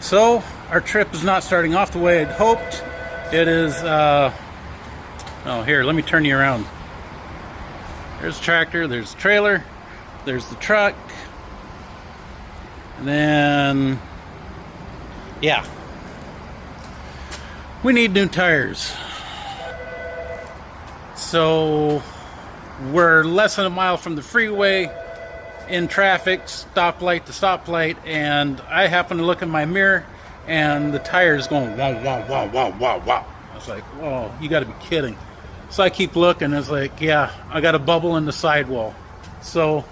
So our trip is not starting off the way I'd hoped. It is, oh here, let me turn you around. There's the tractor, there's the trailer, there's the truck, and then, yeah. We need new tires. So we're less than a mile from the freeway, in traffic, stoplight to stoplight, and I happen to look in my mirror and the tire's going wow, wow, wow, wow, wow, wow. I was like, whoa, you gotta be kidding. So I keep looking, it's like, yeah, I got a bubble in the sidewall. So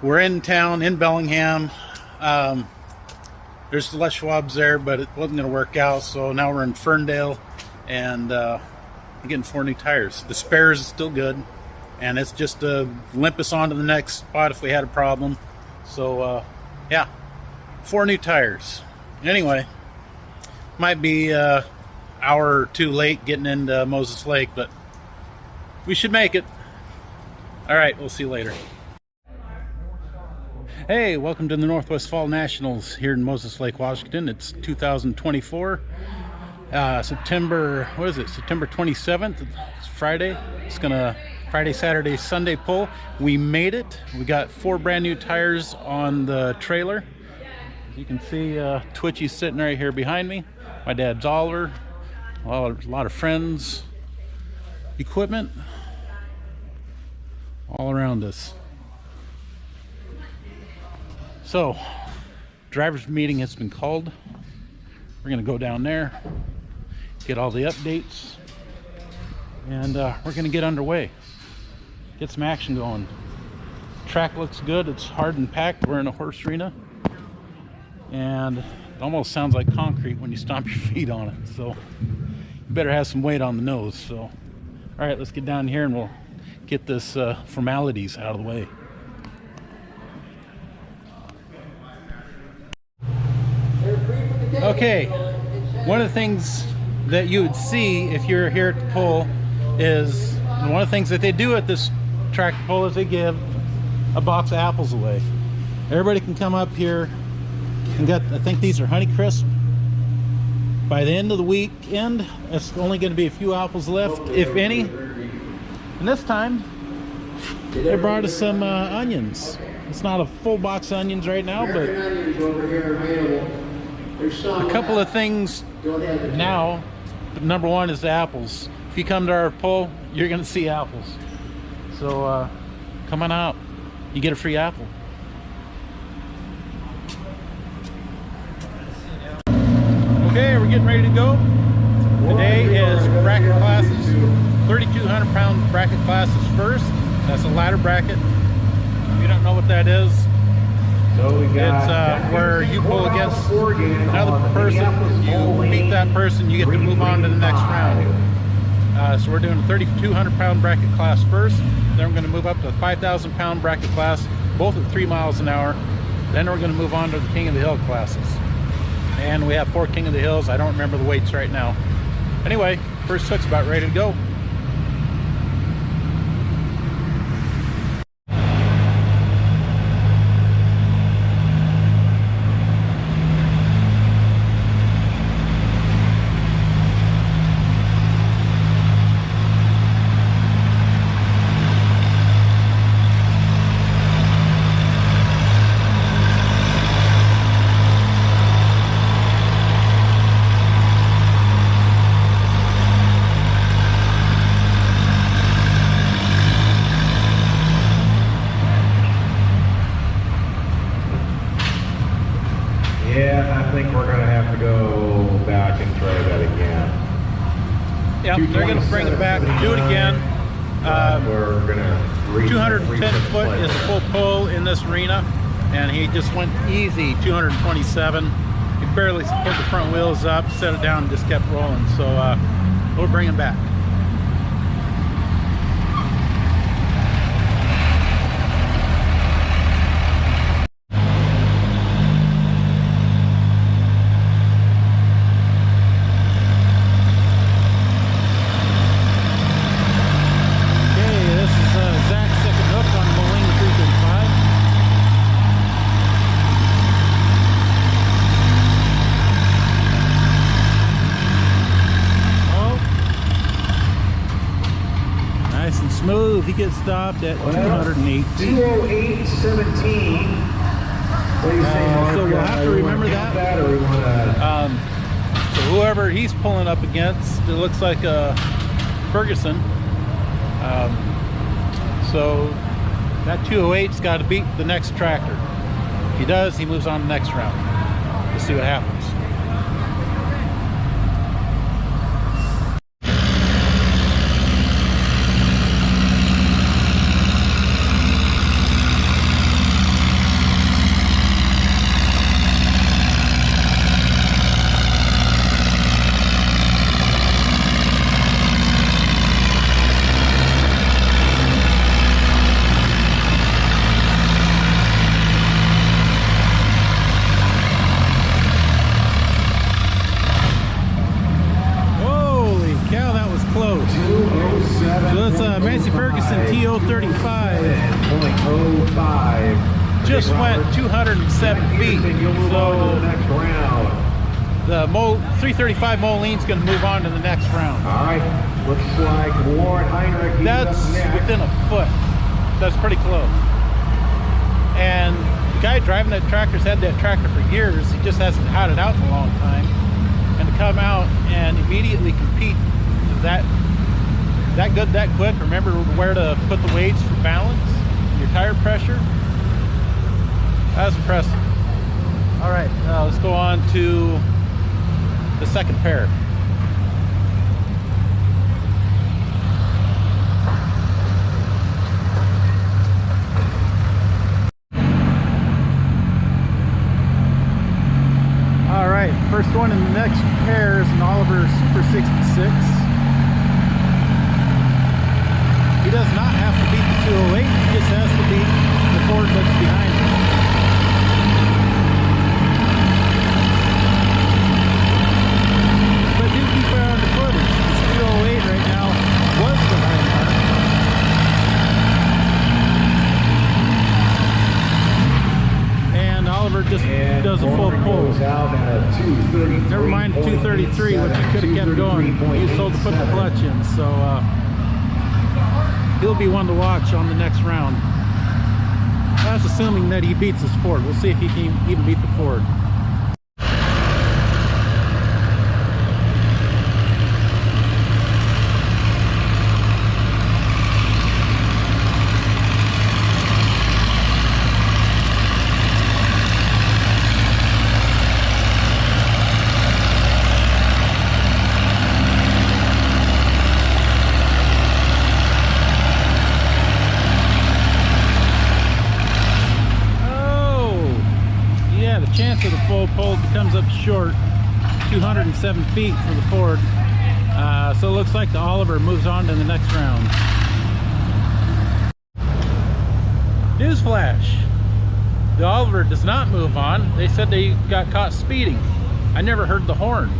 we're in town, in Bellingham. There's Les Schwab's there, but it wasn't gonna work out, so now we're in Ferndale, and I'm getting 4 new tires. The spares is still good, and it's just to limp us on to the next spot if we had a problem. So yeah, 4 new tires. Anyway, might be an hour or 2 late getting into Moses Lake, but we should make it. All right, we'll see you later. Hey, welcome to the Northwest Fall Nationals here in Moses Lake, Washington. It's 2024. September 27th. It's Friday. It's gonna Friday, Saturday, Sunday pull. We made it. We got 4 brand new tires on the trailer. As you can see, Twitchy's sitting right here behind me. My dad's Oliver. A lot of friends, equipment all around us. So, driver's meeting has been called. We're gonna go down there, get all the updates, and we're gonna get underway, get some action going. Track looks good. It's hard and packed. We're in a horse arena, and it almost sounds like concrete when you stomp your feet on it, so you better have some weight on the nose. So all right, let's get down here and we'll get this formalities out of the way. Okay, one of the things that you would see if you're here at the pull is, one of the things that they do at this tractor pull is they give a box of apples away. Everybody can come up here and get, I think these are Honeycrisp. By the end of the weekend, it's only going to be a few apples left, if any. And this time, they brought us some onions. It's not a full box of onions right now, but a couple of things now. Number one is the apples. If you come to our pull, you're going to see apples. So come on out. You get a free apple. Okay, we're getting ready to go. Today is bracket classes. 3,200 pound bracket classes first. That's a ladder bracket. If you don't know what that is, it's where you pull against another person. You beat that person, you get to move on to the next round. So we're doing a 3,200 pound bracket class first. Then we're going to move up to a 5,000 pound bracket class, both at 3 miles an hour. Then we're going to move on to the King of the Hill classes. And we have 4 King of the Hills. I don't remember the weights right now. Anyway, first hook's about ready to go. Yeah, I think we're going to have to go back and try that again. Yep, they're going to bring it back, do it again. We're going to 210 foot is a full pull in this arena, and he just went easy, 227. He barely put the front wheels up, set it down, and just kept rolling. So we'll bring him back. get stopped at 218. 208.17. What do you say, Mark? So we'll have to remember that. Or we wanna... So whoever he's pulling up against, it looks like Ferguson. So that 208's got to beat the next tractor. If he does, he moves on to the next round. We'll see what happens. Just went 207 feet. So the 335 Moline's going to move on to the next round. All right, looks like Warren Heinrich. That's within a foot. That's pretty close. And the guy driving that tractor's had that tractor for years. He just hasn't had it out in a long time. And to come out and immediately compete that good, that quick. Remember where to put the weights for balance, your tire pressure. That's impressive. All right, let's go on to the second pair. All right, first one in the next pair is an Oliver Super 66. He does not have to beat the 208, he just has to beat the Ford that's behind him. But do keep an eye on the footage. This 208 right now was the high mark. And Oliver just does a full pull. Never mind 233, which he could have kept going. He sold to put the clutch in, so he'll be one to watch on the next round. That's assuming that he beats his Ford. We'll see if he can even beat the Ford. Chance of the full pull comes up short, 207 feet for the Ford. So it looks like the Oliver moves on to the next round. Newsflash, the Oliver does not move on. They said they got caught speeding. I never heard the horn.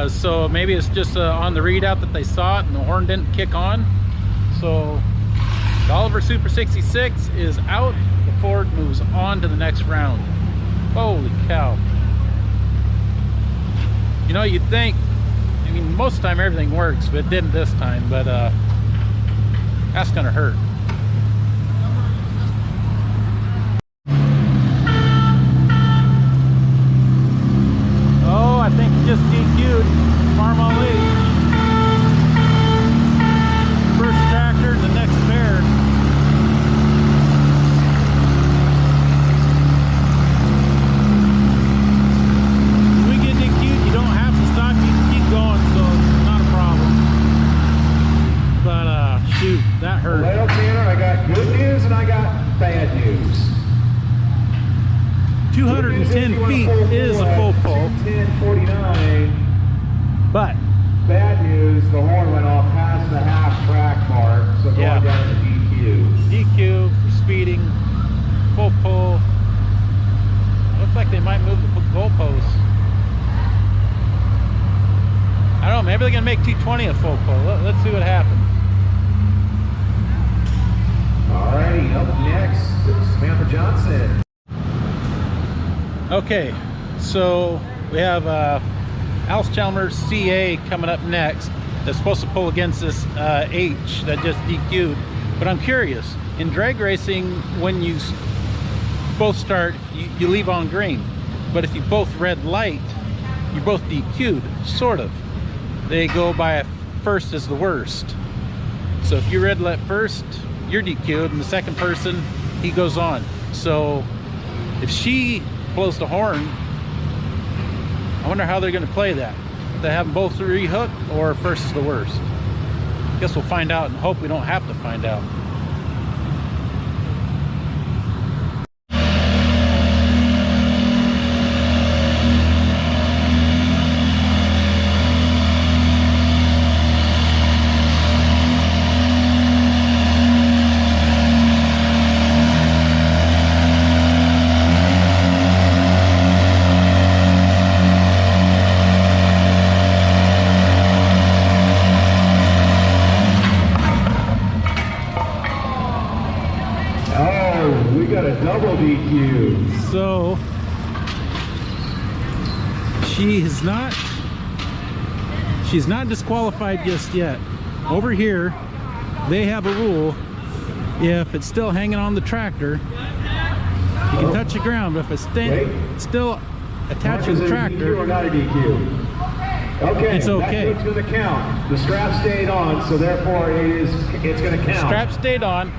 So maybe it's just on the readout that they saw it and the horn didn't kick on. So the Oliver Super 66 is out. The Ford moves on to the next round. Holy cow. You know, you'd think, I mean, most of the time everything works, but it didn't this time, but that's gonna hurt. Oh, I think he just DQ'd Farm All Age. First tractor, the next pair. That hurt. Well, Tanner, I got good news and I got bad news. 210 feet is a full pull. 210.49. But bad news, the horn went off past the half track mark, so going down to DQ. DQ for speeding, full pull. Looks like they might move the goalposts. I don't know, maybe they're gonna make 220 a full pull. Let's see what happens. Alrighty, up next, Samantha Johnson. Okay, so we have Alice Chalmers CA coming up next. That's supposed to pull against this H that just DQ'd. But I'm curious, in drag racing, when you both start, you leave on green. But if you both red light, you're both DQ'd, sort of. They go by a first is the worst. So if you red light first, you're DQ'd, and the second person, he goes on. So if she blows the horn, I wonder how they're going to play that. If they have them both rehook, or first is the worst. Guess we'll find out and hope we don't have to find out. We got a double DQ. So she's not disqualified just yet. Over here they have a rule: if it's still hanging on the tractor, you can touch the ground, but if it's still attached to the tractor, or not a DQ. Okay, it's okay. That's going to count. The strap stayed on, so therefore it's going to count. The strap stayed on.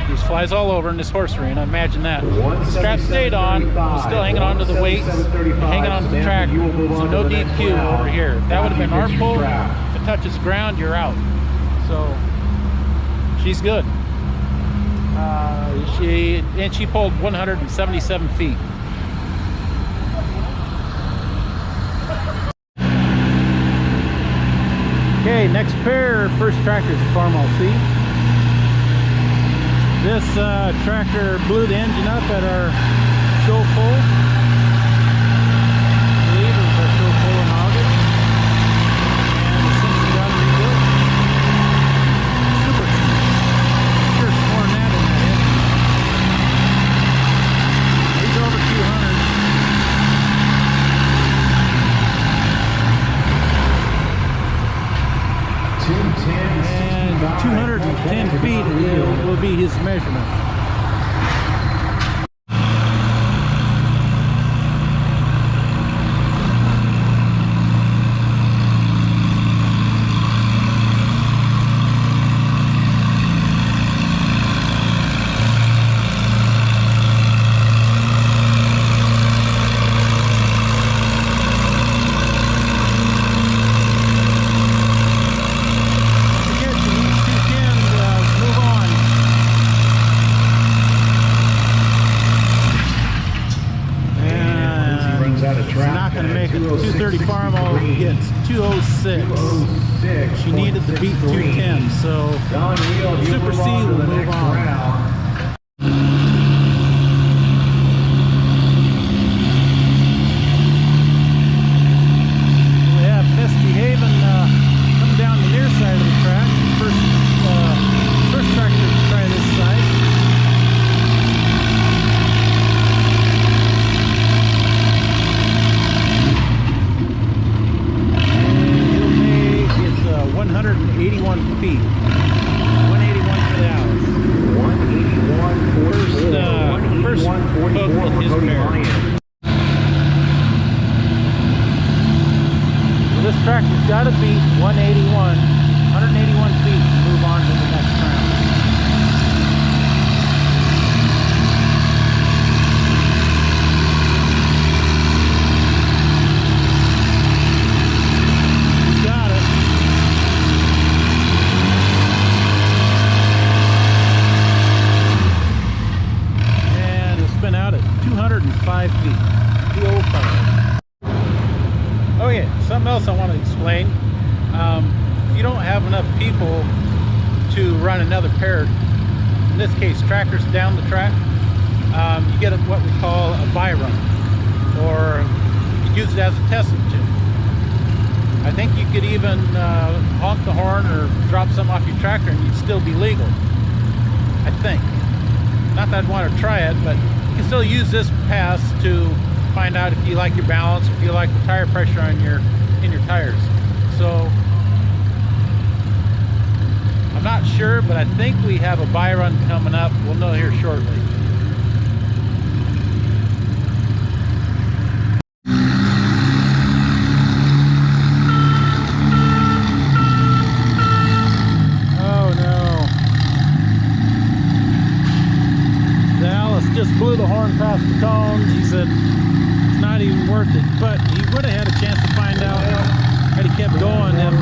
There's flies all over in this horse arena. Imagine that. The strap stayed on, was still hanging on to the weights, hanging on to the tractor. So no DQ over here. If that would have been our pull, if it touches the ground, you're out. So she's good. She pulled 177 feet. Okay, next pair, first tractor is a Farmall C. This tractor blew the engine up at our show pull. I believe it was our show pull in August. And it's since we got it rebuilt. Super smooth. Sure, it's more than that in that engine. He's over 200. And 210 feet will be his measurement. Not going to make it. 230 Farmall gets 206. She needed to beat 210, so Super C will move on. We have Misbehaving coming down the near side of the track. First tractor to try this side. It's 181 feet. 181 for the hour. 181, First hook with his pair. So this tractor's got to beat 181 feet to move on to the next round. He's got it. And it's been out at 205 feet. 205. Okay, something else I want to explain. If you don't have enough people to run another pair, in this case tractors down the track, you get what we call a buy run, or you use it as a test substitute. I think you could even honk the horn or drop something off your tractor and you'd still be legal. I think. Not that I'd want to try it, but you can still use this pass to find out if you like your balance, if you like the tire pressure on in your tires. So I'm not sure, but I think we have a buy run coming up. We'll know here shortly. Oh no. The Alice just blew the horn past the cones. He said it's not even worth it, but he would have had a chance to find out had he kept going if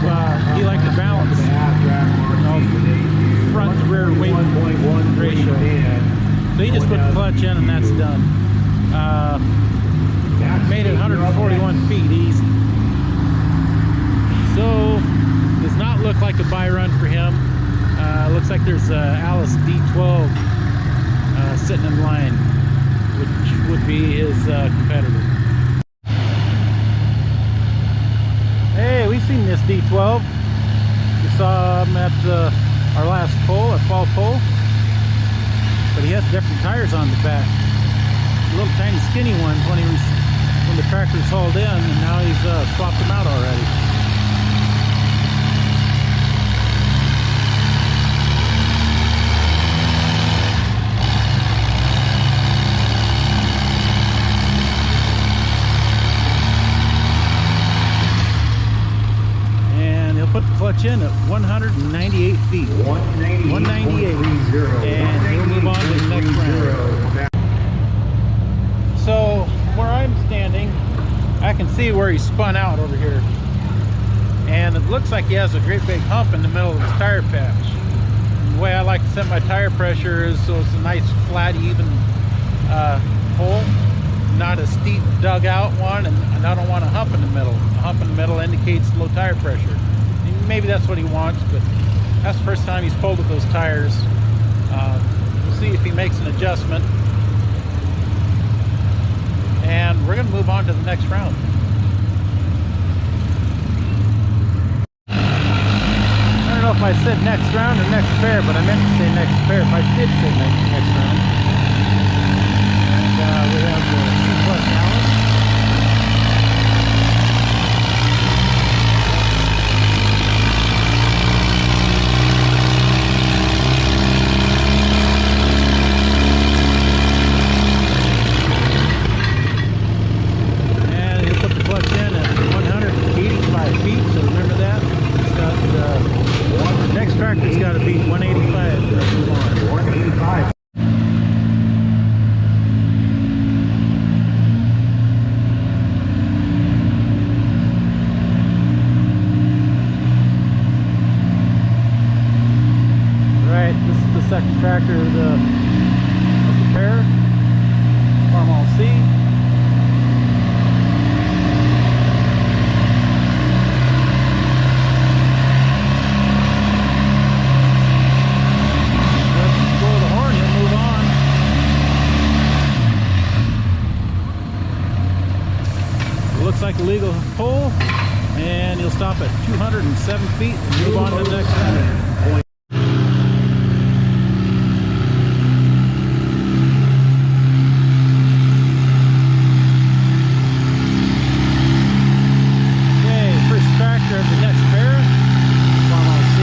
he liked the balance. Front to rear weight ratio. So he just put the clutch in and that's done. Made it 141 feet easy. So does not look like a buy run for him. Looks like there's Alice D12 sitting in line, which would be his competitor. Hey, we've seen this D12. We saw him at our last pull, our fall pull, but he has different tires on the back. Little tiny skinny ones when the tractor's hauled in, and now he's swapped them out already. Put the clutch in at 198 feet. 198. And he'll move on to the next round. So where I'm standing, I can see where he spun out over here. And it looks like he has a great big hump in the middle of his tire patch. And the way I like to set my tire pressure is so it's a nice flat, even hole. Not a steep dug out one, and I don't want a hump in the middle. A hump in the middle indicates low tire pressure. Maybe that's what he wants, but that's the first time he's pulled with those tires. We'll see if he makes an adjustment. And we're going to move on to the next round. I don't know if I said next round or next pair, but I meant to say next pair. If I did say next round. And we have the C-Plus Alice. Tractor's got to beat 185. 185. Right, this is the second tractor of the pair. Farmall C. Looks like a legal pull, and he'll stop at 207 feet and move on to the next round. Okay, first tractor of the next pair, Farmall C.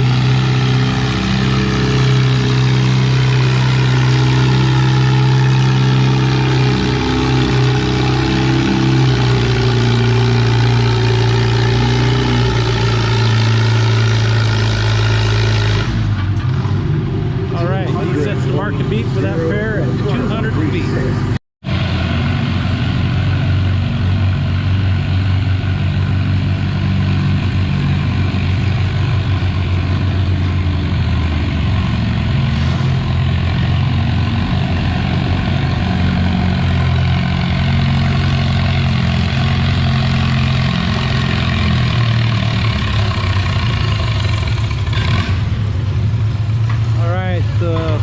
Mark the beat for that pair at 200 feet.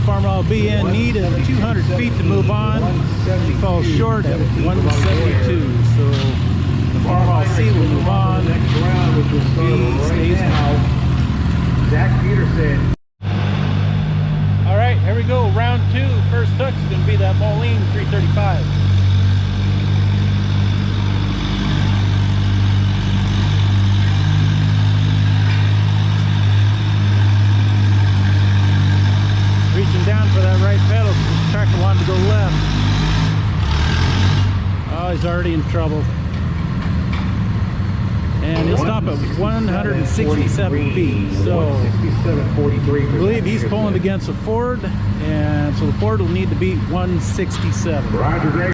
Farmall BN needed 200 feet to move on. He falls short at 172. So the Farmall C will move on. Next round, which will start right now. Zach Peterson. All right, here we go. Round two. First hook is going to be that Moline 335. is already in trouble. And he'll stop at 167 feet. So I believe he's pulling against a Ford, and so the Ford will need to beat 167. Roger, Greg.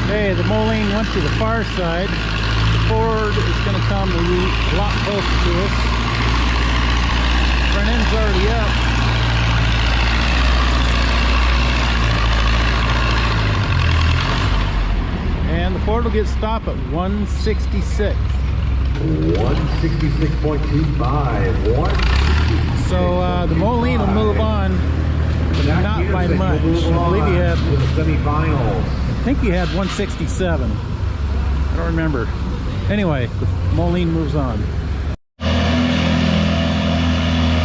Okay, the Moline went to the far side. The Ford is going to come a lot closer to us. Front end's already up. And the Ford will get stopped at 166. 166.25. So the Moline will move on, but not by much. I believe he had the semifinals. I think he had 167. I don't remember. Anyway, the Moline moves on.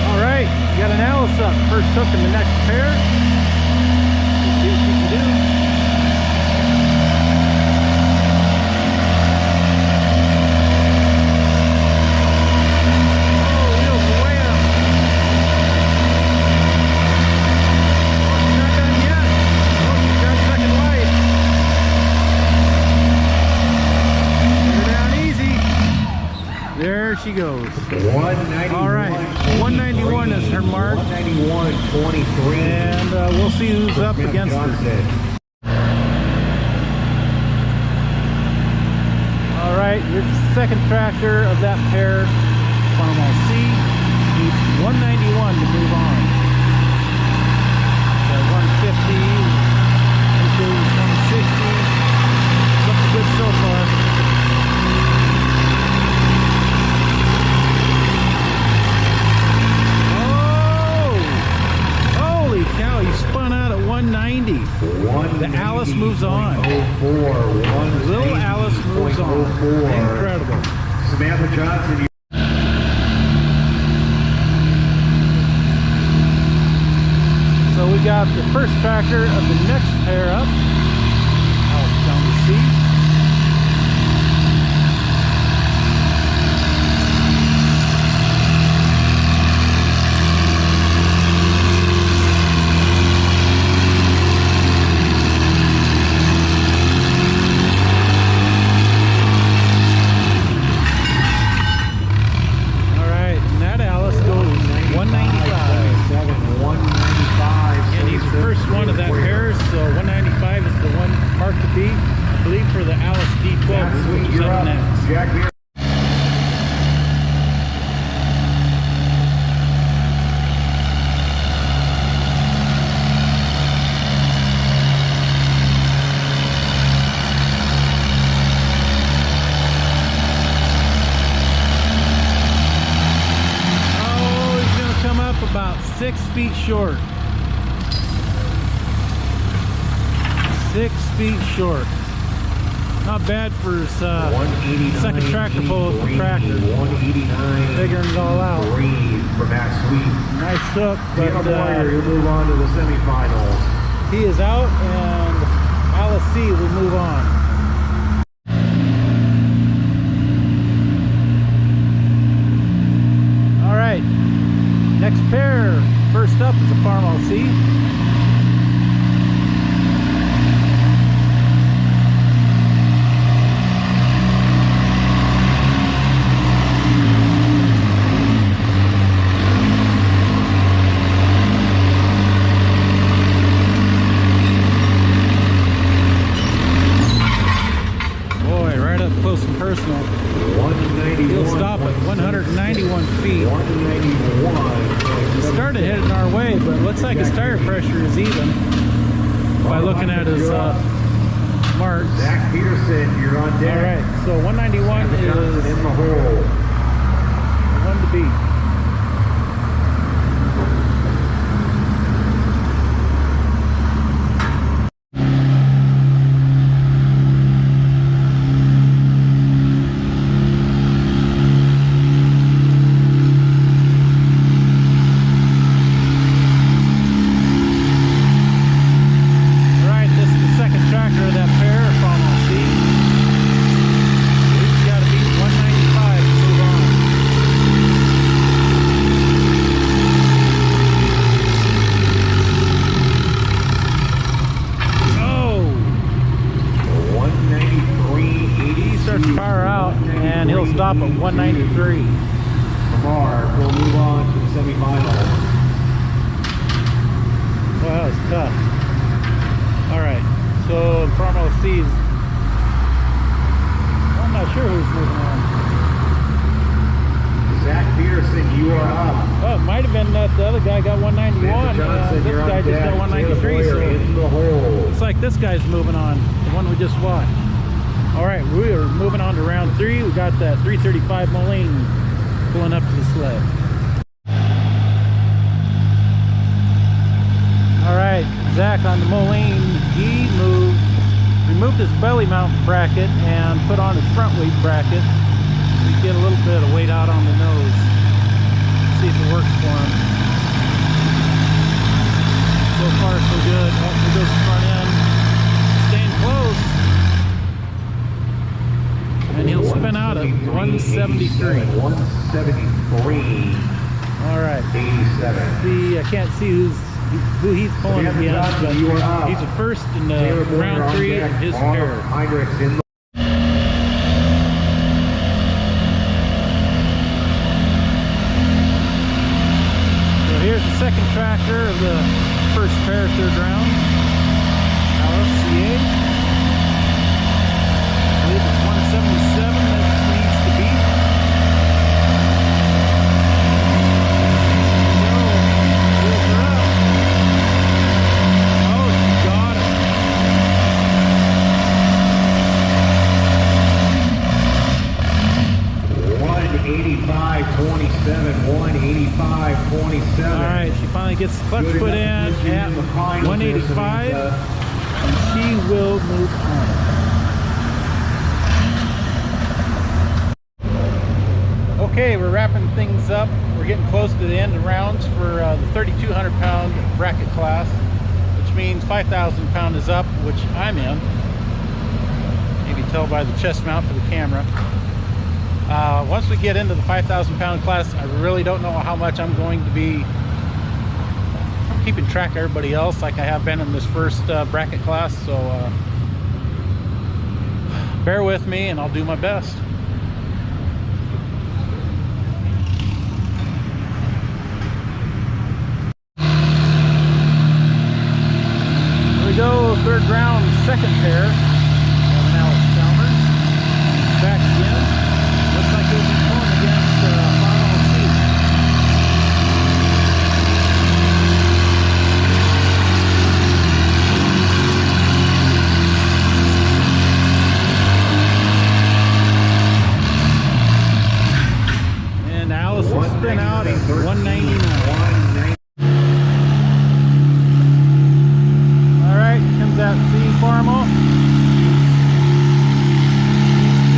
All right, you got an Alice up. First hook in the next pair. Let's see what you can do. There she goes. 191. All right, 191 is her mark. 191.23. And we'll see who's up against her. All right, here's the second tractor of that pair. Farmall C needs 191 to move on. So 150 into 160. Looking good so far. Cow, he spun out at 190. The Alice moves on. Little Alice moves on. Incredible. Samantha Johnson. So we got the first tractor of the next pair up. Out down to C. For the Alice D12, which is up next. Oh, he's going to come up about 6 feet short. 6 feet short. Not bad for his second tractor pull for tractor. 189. Figuring it all out. For Matt Sweet. Nice hook, but he'll move on to the semifinals. He is out, and Alice C will move on. All right, next pair. First up is a Farmall C. Personal. 191. He'll stop at 191 feet. 191. He started heading our way, but looks like his tire pressure is even by looking at his marks. Zach Peterson, you're on deck. All right, so 191 is in the hole. One to beat. tough. All right, so Promo C's. I'm not sure who's moving on. Zach Peterson, you are up. Oh, it might have been that the other guy got 191. Johnson, This guy just got 193. So in the hole. looks like this guy's moving on, the one we just watched. All right, we are moving on to round 3. We got that 335 Moline pulling up to the sled. All right, Zach on the Moline, he removed his belly mount bracket and put on his front weight bracket. We get a little bit of weight out on the nose. See if it works for him. So far so good. Oh, here goes the front end. Staying close. And he'll spin out at 173. 173. All right. 87. See, I can't see who he's pulling against, but he's the first in the round 3 of his pair. Heinrichs in the Here's the second tractor of the first pair, third round. LFCA. I believe it's 177 that needs to beat. There we go. Wheels are up. Oh, got it. 185.27, 185.27. All right, she finally gets the clutch put in at 185, and she will move on. Okay, we're wrapping things up. We're getting close to the end of rounds for the 3,200 pound bracket class, which means 5,000 pound is up, which I'm in. You can tell by the chest mount for the camera. Once we get into the 5,000 pound class, I really don't know how much I'm going to be keeping track of everybody else like I have been in this first bracket class, so bear with me and I'll do my best. Here we go, third round, second pair. Alex Chalmers. He's back again. Looks like he'll be going against Final C. And Alice will spin out at 199. All right, here comes that C Farmal.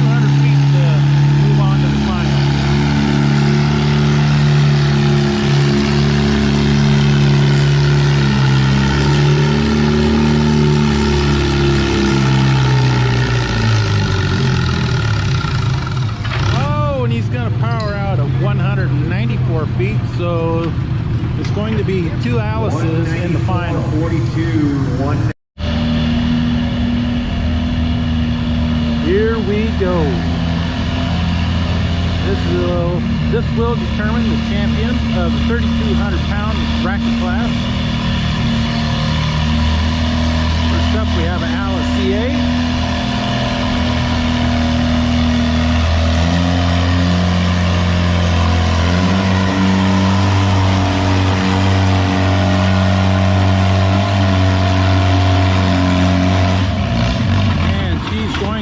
200 feet to move on to the final. Oh, and he's going to power out at 194 feet, so it's going to be 2 Alice's in the final. 42, 1. Here we go. This will determine the champion of the 3,200 pound bracket class. First up, we have an Alice CA.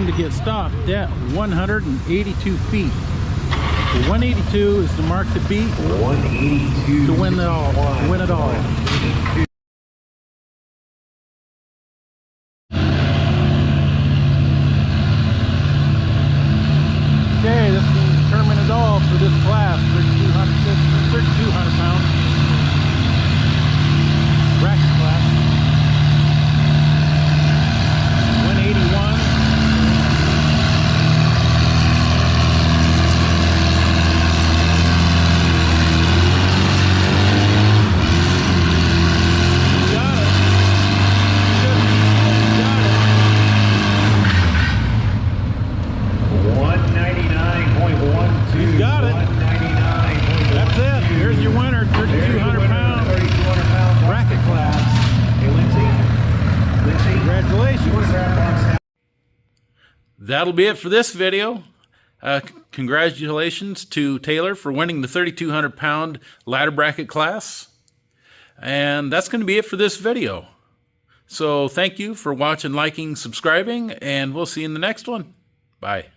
To get stopped at 182 feet. So 182 is the mark to beat 182 to win it all. To win it all. Okay, this will determine it all for this class. 3,200 pounds bracket class. 181. Congratulations. That'll be it for this video. Congratulations to Taylor for winning the 3,200 pound ladder bracket class. And that's going to be it for this video. So thank you for watching, liking, subscribing, and we'll see you in the next one. Bye.